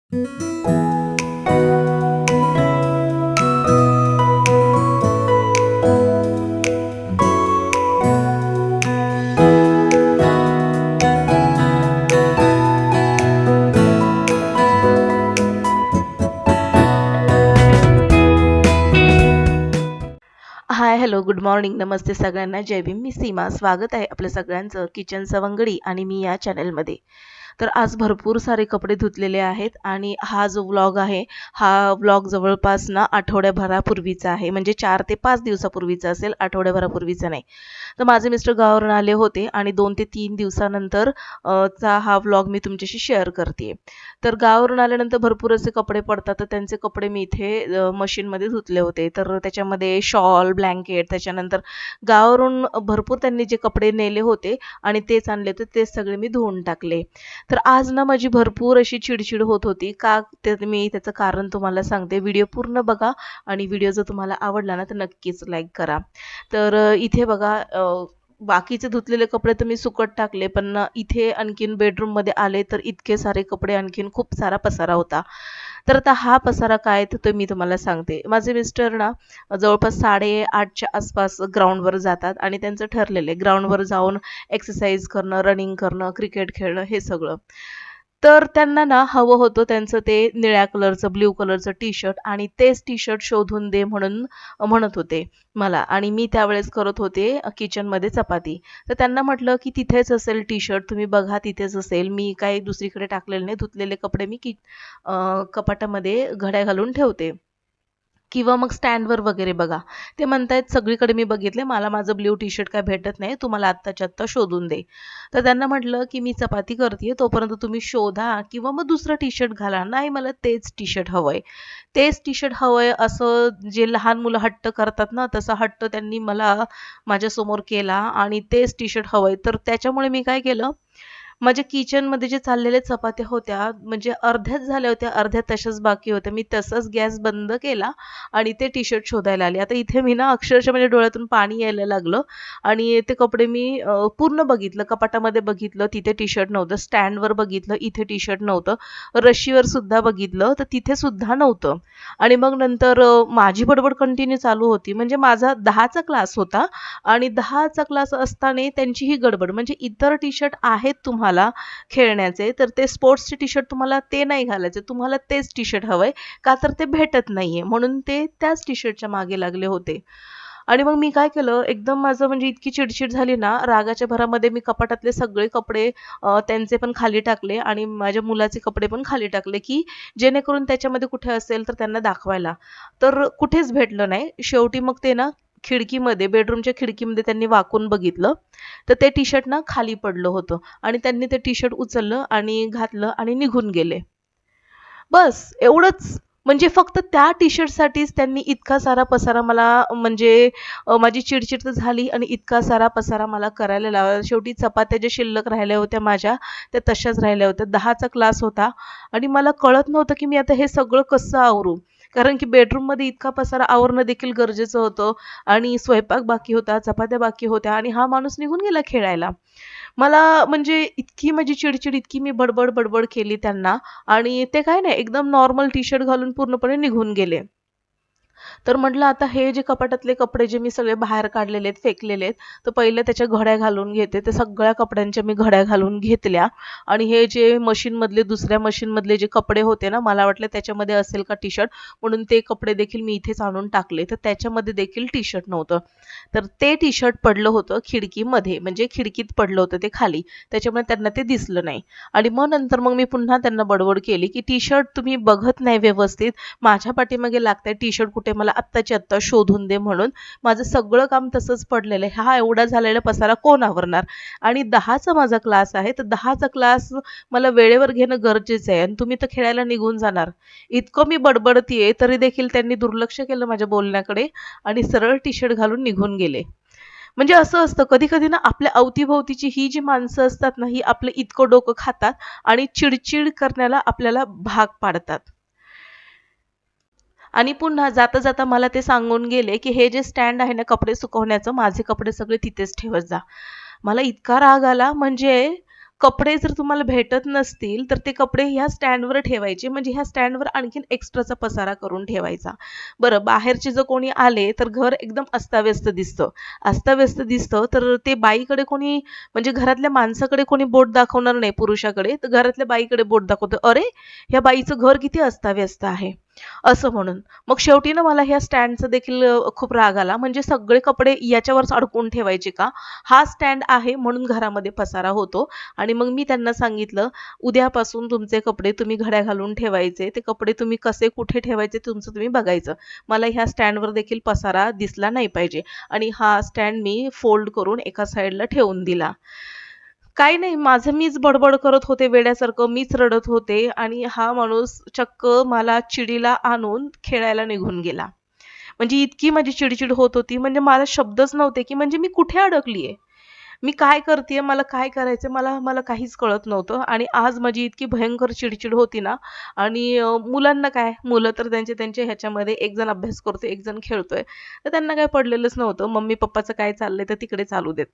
हाय, hello, good morning, नमस्ते सगळ्यांना. जय भीम. मी सीमा. स्वागत आहे आपलं सगळ्यांचं किचन सवंगडी आणि मी या चॅनलमध्ये. तर आज भरपूर सारे कपडे धुतलेले आहेत आणि हा जो व्लॉग आहे, हा व्लॉग जवळपास ना आठवड्याभरापूर्वीचा आहे. म्हणजे 4 ते 5 दिवसापूर्वीचा असेल, आठवड्याभरापूर्वीचा नाही. तर माझे मिस्टर गावावरून आले होते आणि 2 ते 3 दिवसानंतर चा हा व्लॉग मी तुमच्याशी शेअर करते. तर गावावरून आल्यानंतर भरपूर असे कपडे पडतात, तर त्यांचे कपडे मी इथे मशीनमध्ये धुतले होते. तर त्याच्यामध्ये शॉल, ब्लँकेट, त्याच्यानंतर गावावरून भरपूर त्यांनी जे कपडे नेले होते आणि तेच आणले होते, तेच सगळे मी धुवून टाकले. तर आज ना माझी भरपूर अशी चिडचिड होत होती. का ते मी त्याचं कारण तुम्हाला सांगते. व्हिडिओ पूर्ण बघा आणि व्हिडिओ जर तुम्हाला आवडला ना, तर नक्कीच लाईक करा. तर इथे बघा, बाकीचे धुतलेले कपडे तर मी सुकत टाकले, पण इथे आणखीन बेडरूममध्ये आले तर इतके सारे कपडे, आणखीन खूप सारा पसारा होता. तर आता हा पसारा काय आहे, तर ते मी तुम्हाला सांगते. माझे मिस्टर ना जवळपास 8:30च्या आसपास ग्राउंडवर जातात आणि त्यांचं ठरलेलं आहे ग्राउंडवर जाऊन एक्सरसाइज करणं, रनिंग करणं, क्रिकेट खेळणं हे सगळं. तर त्यांना ना हवं होतं त्यांचं ते निळ्या कलरचं, ब्ल्यू कलरचं टी-शर्ट आणि तेच टी-शर्ट शोधून दे म्हणून म्हणत होते मला आणि मी त्यावेळेस करत होते किचनमध्ये चपाती. तर त्यांना म्हटलं, की "तिथेच असेल टी-शर्ट, तुम्ही बघा तिथेच असेल. मी काही दुसरीकडे टाकलेले नाही. धुतलेले कपडे मी कपाटामध्ये घड्या घालून ठेवते." किंवा मग स्टँडवर वगैरे बघा. ते म्हणतायत सगळीकडे मी बघितले, मला माझं ब्लू टी-शर्ट काय भेटत नाही, तू मला आत्ताच्या आत्ता शोधून दे. तर त्यांना म्हटलं, की मी चपाती करतीये तोपर्यंत तुम्ही शोधा किंवा मग दुसरं टी-शर्ट घाला. नाही मला तेच टी-शर्ट हवंय. तेच टी-शर्ट हवंय असं जे लहान मुलं हट्ट करतात ना, तसा हट्ट त्यांनी मला माझ्यासमोर केला आणि तेच टी-शर्ट हवंय. तर त्याच्यामुळे मी काय केलं, माझ्या किचनमध्ये जे चाललेल्या चपात्या होत्या, म्हणजे अर्ध्याच झाल्या होत्या, अर्ध्या तशाच बाकी होत्या. मी तसाच गॅस बंद केला आणि ते टी-शर्ट शोधायला आले. आता इथे मी ना अक्षरशः माझ्या डोळ्यातून पाणी यायला लागलं आणि ते कपडे मी पूर्ण बघितलं, कपाटामध्ये बघितलं, तिथे टी-शर्ट नव्हतं. स्टँडवर बघितलं, इथे टी-शर्ट नव्हतं. रशीवर सुद्धा बघितलं, तर तिथे सुद्धा नव्हतं. आणि मग नंतर माझी बडबड कंटिन्यू चालू होती. म्हणजे माझा 10चा क्लास होता आणि 10चा क्लास असताना त्यांची ही गडबड. म्हणजे इतर टी-शर्ट आहेत तुम्हाला खेळण्याचे, तर ते स्पोर्ट्सचे टी-शर्ट तुम्हाला ते नाही घालायचे. तुम्हाला तेच टी-शर्ट हवंय, का तर ते भेटत नाहीये. म्हणून ते त्याच टी-शर्टच्या मागे लागले होते. आणि मग मी काय केलं, एकदम माझं म्हणजे इतकी चिडचिड झाली ना, रागाच्या भरामध्ये मी कपाटातले सगळे कपडे त्यांचे पण खाली टाकले आणि माझ्या मुलाचे कपडे पण खाली टाकले, की जेणेकरून त्याच्यामध्ये कुठे असेल तर त्यांना दाखवायला. तर कुठेच भेटलं नाही. शेवटी मग ते ना खिडकीमध्ये, बेडरूमच्या खिडकीमध्ये त्यांनी वाकून बघितलं, तर ते टी-शर्ट ना खाली पडलं होतं आणि त्यांनी ते टी-शर्ट उचललं आणि घातलं आणि निघून गेले. बस एवढंच. म्हणजे फक्त त्या टी-शर्टसाठीच त्यांनी इतका सारा पसारा मला म्हणजे माझी चिडचिड तर झाली आणि इतका सारा पसारा मला करायला लावला. शेवटी चपात्या ज्या शिल्लक राहिल्या होत्या माझ्या, त्या तशाच राहिल्या होत्या. 10चा क्लास होता आणि मला कळत नव्हतं, की मी आता हे सगळं कसं आवरू? कारण की बेडरूममध्ये इतका पसारा आवरणं देखील गरजेचं होतं आणि स्वयंपाक बाकी होता, चपात्या बाकी होत्या आणि हा माणूस निघून गेला खेळायला. मला म्हणजे इतकी माझी चिडचिड, इतकी मी बडबड केली त्यांना आणि ते काय नाही एकदम नॉर्मल टी-शर्ट घालून पूर्णपणे निघून गेले. तर म्हटलं आता हे जे कपाटातले कपडे जे मी सगळे बाहेर काढलेले आहेत, फेकलेले आहेत, तर पहिले त्याच्या घड्या घालून घेते. त्या सगळ्या कपड्यांच्या मी घड्या घालून घेतल्या आणि हे जे मशीनमधले दुसऱ्या मशीनमधले जे कपडे होते ना, मला वाटलं त्याच्यामध्ये असेल का टी-शर्ट म्हणून ते कपडे देखील मी इथेच आणून टाकले. तर त्याच्यामध्ये देखील टी-शर्ट नव्हतं. तर ते टी-शर्ट पडलं होतं खिडकीमध्ये, म्हणजे खिडकीत पडलं होतं ते खाली. त्याच्यामुळे त्यांना ते दिसलं नाही आणि मग नंतर मग मी पुन्हा त्यांना बडबड केली, की "टी-शर्ट तुम्ही बघत नाही व्यवस्थित. माझ्या पाठीमागे लागताय टी-शर्ट कुठे मला आत्ताच्या आत्ता शोधून दे म्हणून. माझं सगळं काम तसंच पडलेलं आहे. हा एवढा झालेला पसारा कोण आवरणार? आणि 10चा माझा क्लास आहे, तर 10चा क्लास मला वेळेवर घेणं गरजेचं आहे आणि तुम्ही तर खेळायला निघून जाणार." इतकं मी बडबडतीये तरी देखील त्यांनी दुर्लक्ष केलं माझ्या बोलण्याकडे आणि सरळ टी-शर्ट घालून निघून गेले. म्हणजे असं असतं कधी-कधी ना आपल्या अवतीभोवतीची ही जी माणसं असतात ना, ही आपलं इतकं डोकं खातात आणि चिड करण्याला आपल्याला भाग पाडतात. आणि पुन्हा जाता-जाता मला ते सांगून गेले, की "हे जे स्टँड आहे ना कपडे सुकवण्याचं, माझे कपडे सगळे तिथेच ठेवत जा." मला इतका राग आला म्हणजे कपडे जर तुम्हाला भेटत नसतील तर ते कपडे ह्या स्टँडवर ठेवायचे, म्हणजे ह्या स्टँडवर आणखीन एक्स्ट्राचा पसारा करून ठेवायचा. बरं, बाहेरचे जर कोणी आले तर घर एकदम अस्ताव्यस्त दिसतं. अस्ताव्यस्त दिसतं तर ते बाईकडे कोणी, म्हणजे घरातल्या माणसाकडे कोणी बोट दाखवणार नाही पुरुषाकडे, तर घरातल्या बाईकडे बोट दाखवतं, "अरे, ह्या बाईचं घर किती अस्ताव्यस्त आहे." असं म्हणून. मग शेवटी ना मला ह्या स्टँडचा देखील खूप राग आला. म्हणजे सगळे कपडे याच्यावरच अडकवून ठेवायचे का? हा स्टँड आहे म्हणून घरामध्ये पसारा होतो. आणि मग मी त्यांना सांगितलं, "उद्यापासून तुमचे कपडे तुम्ही घड्या घालून ठेवायचे. ते कपडे तुम्ही कसे कुठे ठेवायचे तुमचं तुम्ही बघायचं. मला ह्या स्टँडवर देखील पसारा दिसला नाही पाहिजे." आणि हा स्टँड मी फोल्ड करून एका साईडला ठेवून दिला. काही नाही, माझं मीच बडबड करत होते वेड्यासारखं, मीच रडत होते आणि हा माणूस चक्क मला चिडीला आणून खेळायला निघून गेला. म्हणजे इतकी माझी चिडचिड होत होती, म्हणजे मला शब्दच नव्हते, की म्हणजे मी कुठे अडकलीये? मी काय करतेय? मला काय करायचंय? मला मला काहीच कळत नव्हतं आणि आज माझी इतकी भयंकर चिडचिड होती ना. आणि मुलांना काय? मुलं तर त्यांचे त्यांचे ह्याच्यामध्ये एक जण अभ्यास करतोय, एक जण खेळतोय. तर त्यांना काही पडलेलंच नव्हतं. मम्मी-पप्पाचं काय चाललंय तर तिकडे चालू देत.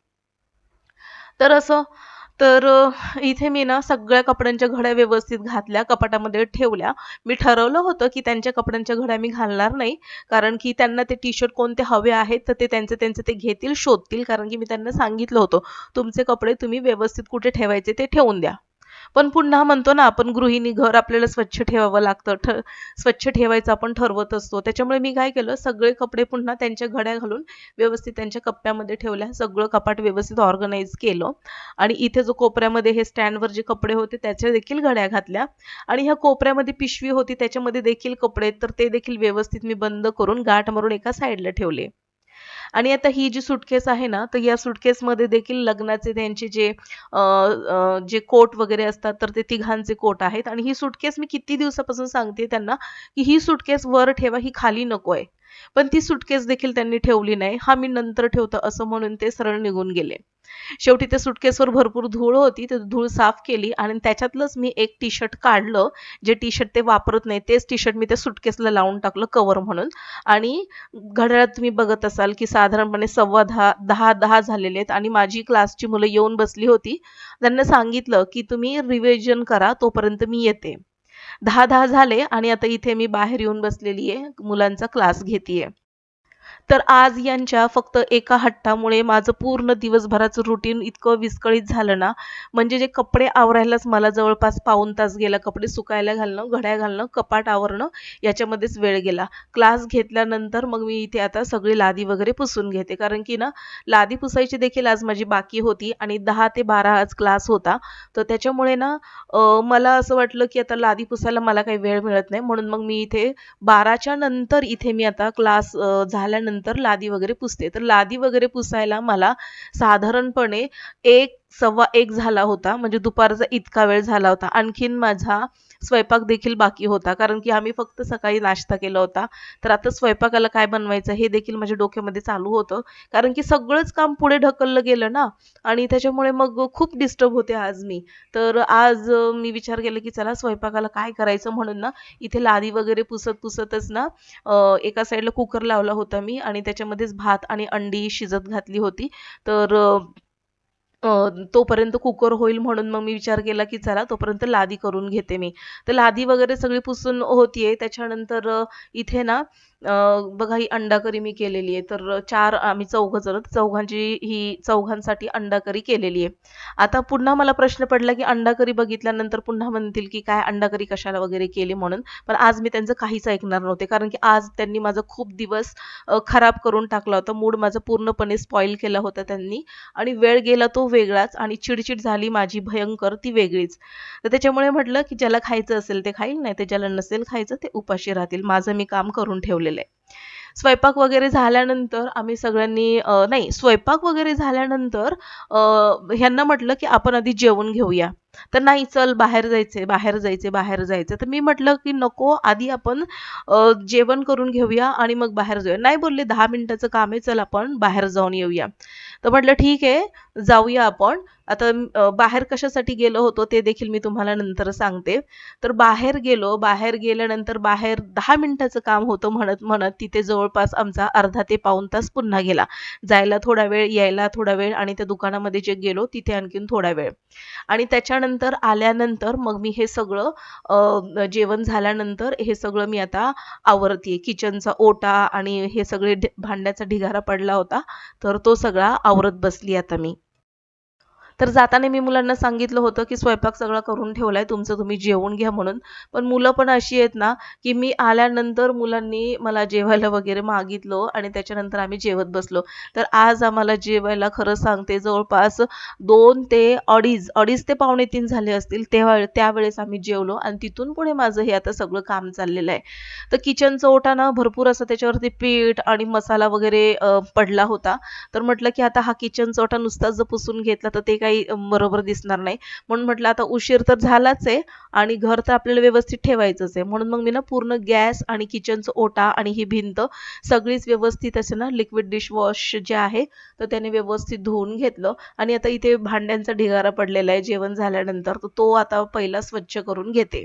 तर असं तर इथे मी ना सगळ्या कपड्यांच्या घड्या व्यवस्थित घातल्या, कपाटामध्ये ठेवल्या. मी ठरवलं होतं, की त्यांच्या कपड्यांच्या घड्या मी घालणार नाही. कारण की त्यांना ते टी-शर्ट कोणते हवे आहेत, तर ते त्यांचे ते घेतील, शोधतील. कारण की मी त्यांना सांगितलं होतं, "तुमचे कपडे तुम्ही व्यवस्थित कुठे ठेवायचे ते ठेवून द्या." पण पुन्हा म्हणतो ना आपण गृहिणी, घर आपल्याला स्वच्छ ठेवावं लागतं. स्वच्छ ठेवायचं आपण ठरवत असतो. त्याच्यामुळे मी काय केलं, सगळे कपडे पुन्हा त्यांच्या घड्या घालून व्यवस्थित त्यांच्या कप्प्यामध्ये ठेवल्या. सगळं कपाट व्यवस्थित ऑर्गनाइज केलं आणि इथे जो कोपऱ्यामध्ये हे स्टँडवर जे कपडे होते त्याच्या देखील घड्या घातल्या आणि ह्या कोपऱ्यामध्ये पिशवी होती त्याच्यामध्ये देखील कपडे, तर ते देखील व्यवस्थित मी बंद करून गाठ मारून एका साईडला ठेवले. आणि आता ही जी सुटकेस आहे ना, तर या सुटकेसमध्ये देखील लग्नाचे त्यांचे जे जे कोट वगैरे असतात, तर ते तिघांचे कोट आहेत. आणि ही सुटकेस मी किती दिवसापासून सांगते त्यांना, की ही सुटकेस वर ठेवा, ही खाली नको आहे. पण ती सुटकेस देखील त्यांनी ठेवली नाही. "हां, मी नंतर ठेवतो" असं म्हणून ते सरळ निघून गेले. शेवटी त्या सुटकेसवर भरपूर धूळ होती. ती धूळ साफ केली आणि त्याच्यातलंच मी एक टी-शर्ट काढलं. जे टी-शर्ट ते वापरत नाही, तेच टी-शर्ट मी त्या सुटकेसला लावून टाकलं कव्हर म्हणून. आणि घड्याळात तुम्ही बघत असाल, की साधारणपणे 10:15 10:10 झालेले आहेत आणि माझी क्लासची मुलं येऊन बसली होती. त्यांना सांगितलं, की तुम्ही रिव्हिजन करा, तोपर्यंत मी येते. 10:10 झाले आणि आता इथे मी बाहेर येऊन बसलेली आहे, मुलांचा क्लास घेतीये. तर आज यांच्या फक्त एका हट्टामुळे माझं पूर्ण दिवसभराचं रुटीन इतकं विस्कळीत झालं ना, म्हणजे जे कपडे आवरायलाच मला जवळपास पाऊण तास गेला. कपडे सुकायला घालणं, घड्या घालणं, कपाट आवरणं याच्यामध्येच वेळ गेला. क्लास घेतल्यानंतर मग मी इथे आता सगळी लादी वगैरे पुसून घेते. कारण की ना, लादी पुसायची देखील आज माझी बाकी होती आणि 10 ते 12 आज क्लास होता. तर त्याच्यामुळे ना मला असं वाटलं, की आता लादी पुसायला मला काही वेळ मिळत नाही. म्हणून मग मी इथे 12च्या नंतर इथे मी आता क्लास झाल्यानंतर लादी वगैरे पुसते. तर लादी वगैरे पुसायला मला साधारणपणे 1 सव्वा 1 झाला होता. म्हणजे दुपारचा इतका वेळ झाला होता. आणखीन माझा स्वयंपाक देखील बाकी होता. कारण की आम्ही फक्त सकाळी नाश्ता केला होता. तर आता स्वयंपाकाला काय बनवायचं हे देखील माझ्या डोक्यामध्ये चालू होतं. कारण की सगळंच काम पुढे ढकललं गेलं ना आणि त्याच्यामुळे मग खूप डिस्टर्ब होते आज मी. तर आज मी विचार केला की चला स्वयंपाकाला काय करायचं म्हणून ना इथे लादी वगैरे पुसतच ना एका साईडला कुकर लावला होता मी आणि त्याच्यामध्येच भात आणि अंडी शिजत घातली होती. तर तोपर्यंत कुकर होईल म्हणून मग मी विचार केला की चला तोपर्यंत लादी करून घेते मी. तर लादी वगैरे सगळी पुसून होतीये. त्याच्यानंतर इथे ना बघा ही अंडा करी मी केलेली आहे. तर 4 आम्ही चौघं जण, चौघांची ही चौघांसाठी अंडा करी केलेली आहे. आता पुन्हा मला प्रश्न पडला की अंडा करी बघितल्यानंतर पुन्हा म्हणतील की काय अंडा करी कशाला वगैरे केली म्हणून. पण आज मी त्यांचं काहीच ऐकणार नव्हते. कारण की आज त्यांनी माझा खूप दिवस खराब करून टाकला होता. मूड माझा पूर्णपणे स्पॉईल केला होता त्यांनी आणि वेळ गेला तो वेगळाच आणि चिडचिड झाली माझी भयंकर ती वेगळीच. तर त्याच्यामुळे म्हटलं की ज्याला खायचं असेल ते खाईल, नाही तर ज्याला नसेल खायचं ते उपाशी राहतील. माझं मी काम करून ठेवलेलं आहे. स्वयंपाक वगैरे झाल्यानंतर आम्ही सगळ्यांनी नाही स्वयंपाक वगैरे झाल्यानंतर ह्यांना म्हटलं की आपण आधी जेवून घेऊया. तर नाही चल बाहेर जायचंय, बाहेर जायचंय, बाहेर जायचं. तर मी म्हटलं की नको आधी आपण जेवण करून घेऊया आणि मग बाहेर जाऊया. नाही बोलले 10 मिनिटाचं काम आहे, चल आपण बाहेर जाऊन येऊया. तर म्हटलं ठीक आहे जाऊया आपण. आता बाहेर कशासाठी गेलो होतो ते देखील मी तुम्हाला नंतर सांगते. तर बाहेर गेलो, बाहेर गेल्यानंतर बाहेर 10 मिनिटाचं काम होतं म्हणत तिथे जवळपास आमचा अर्धा ते पाऊण तास पुन्हा गेला. जायला थोडा वेळ, यायला थोडा वेळ आणि त्या दुकानामध्ये जे गेलो तिथे आणखीन थोडा वेळ. आणि त्याच्यानंतर आल्यानंतर मग मी हे सगळं जेवण झाल्यानंतर हे सगळं मी आता आवरतीये. किचनचा ओटा आणि हे सगळे भांड्याचा ढिगारा पडला होता, तर तो सगळा आवरत बसली आता मी. तर जाताना मी मुलांना सांगितलं होतं, की स्वयंपाक सगळा करून ठेवलाय तुमचं तुम्ही जेवून घ्या म्हणून. पण मुलं पण अशी आहेत ना, की मी आल्यानंतर मुलांनी मला जेवायला वगैरे मागितलं आणि त्याच्यानंतर आम्ही जेवत बसलो. तर आज आम्हाला जेवायला खरं सांगते जवळपास 2 ते अडीच ते पावणे 3 झाले असतील. तेव्हा त्यावेळेस आम्ही जेवलो आणि तिथून पुढे माझं हे आता सगळं काम चाललेलं आहे. तर किचनचा ओटा ना भरपूर असं त्याच्यावरती पीठ आणि मसाला वगैरे पडला होता. तर म्हटलं की आता हा किचनचा ओटा नुसताच जर पुसून घेतला तर ते काही बरोबर दिसणार नाही. म्हणून म्हटलं आता उशीर तर झालाच आहे आणि घर तर आपल्याला व्यवस्थित ठेवायचंच आहे. म्हणून मग मी ना पूर्ण गॅस आणि किचनचा ओटा आणि ही भिंत सगळीच व्यवस्थित असे ना लिक्विड डिशवॉश जे आहे तर त्याने व्यवस्थित धुवून घेतलं आणि आता इथे भांड्यांचा ढिगारा पडलेला आहे जेवण झाल्यानंतर तर तो आता पहिला स्वच्छ करून घेते.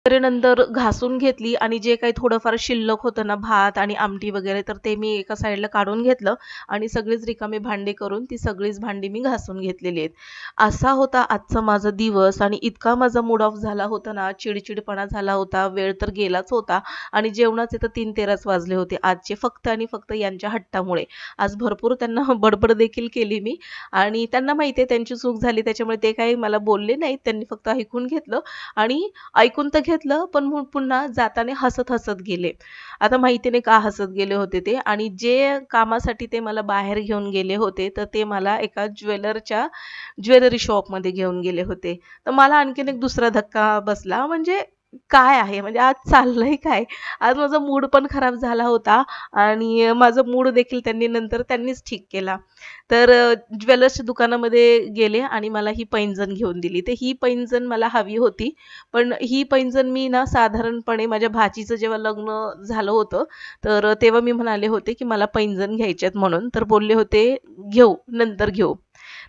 तरी नंतर घासून घेतली आणि जे काही थोडंफार शिल्लक होतं ना भात आणि आमटी वगैरे तर ते मी एका साईडला काढून घेतलं आणि सगळीच रिकामी भांडी करून ती सगळीच भांडी मी घासून घेतलेली आहेत. असा होता आजचा माझा दिवस आणि इतका माझा मूड ऑफ झाला होता ना, चिडचिडपणा झाला होता, वेळ तर गेलाच होता आणि जेवणाचे तर 3:13च वाजले होते आजचे फक्त आणि फक्त यांच्या हट्टामुळे. आज भरपूर त्यांना बडबड देखील केली मी आणि त्यांना माहिती आहे त्यांची चूक झाली त्याच्यामुळे ते काही मला बोलले नाहीत. त्यांनी फक्त ऐकून घेतलं आणि ऐकून तर घेतलं, पण मग पुन्हा जाताना हसत-हसत गेले. आता माहिती नाही का हसत गेले होते ते आणि जे कामासाठी ते मला बाहेर घेऊन गेले होते, तर ते मला एका ज्वेलरी शॉपमध्ये घेऊन गेले होते. तर मला आणखीन एक दुसरा धक्का बसला म्हणजे काय आहे म्हणजे आज चाललंय काय? आज माझा मूड पण खराब झाला होता आणि माझा मूड देखील नंतर त्यांनीच ठीक केला. तर ज्वेलर्सच्या दुकानामध्ये गेले आणि मला ही पैंजण घेऊन दिली. तर ही पैंजण मला हवी होती. पण ही पैंजण मी ना साधारणपणे माझ्या भाचीचं जेव्हा लग्न झालं होतं, तर तेव्हा मी म्हणाले होते, की मला पैंजण घ्यायच्यात म्हणून. तर बोलले होते, "घेऊ, नंतर घेऊ."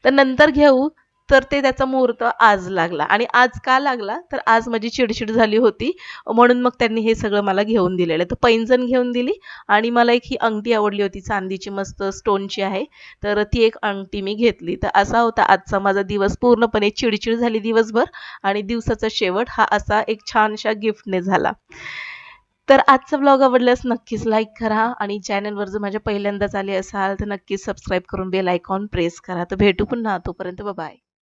तर नंतर घेऊ, तर ते त्याचा मुहूर्त आज लागला आणि आज का लागला? तर आज माझी चिडचिड झाली होती. म्हणून मग त्यांनी हे सगळं मला घेऊन दिलेलं आहे. तर पैंजण घेऊन दिली आणि मला एक ही अंगठी आवडली होती चांदीची मस्त स्टोनची आहे. तर ती एक अंगठी मी घेतली. तर असा होता आजचा माझा दिवस. पूर्णपणे चिडचिड झाली दिवसभर आणि दिवसाचा शेवट हा असा एक छानशा गिफ्टने झाला. तर आजचा व्लॉग आवडल्यास नक्कीच लाईक करा आणि चॅनलवर जर माझ्या पहिल्यांदाच आले असाल तर नक्कीच सबस्क्राईब करून बेल आयकॉन प्रेस करा. तर भेटू पुन्हा तोपर्यंत बाय.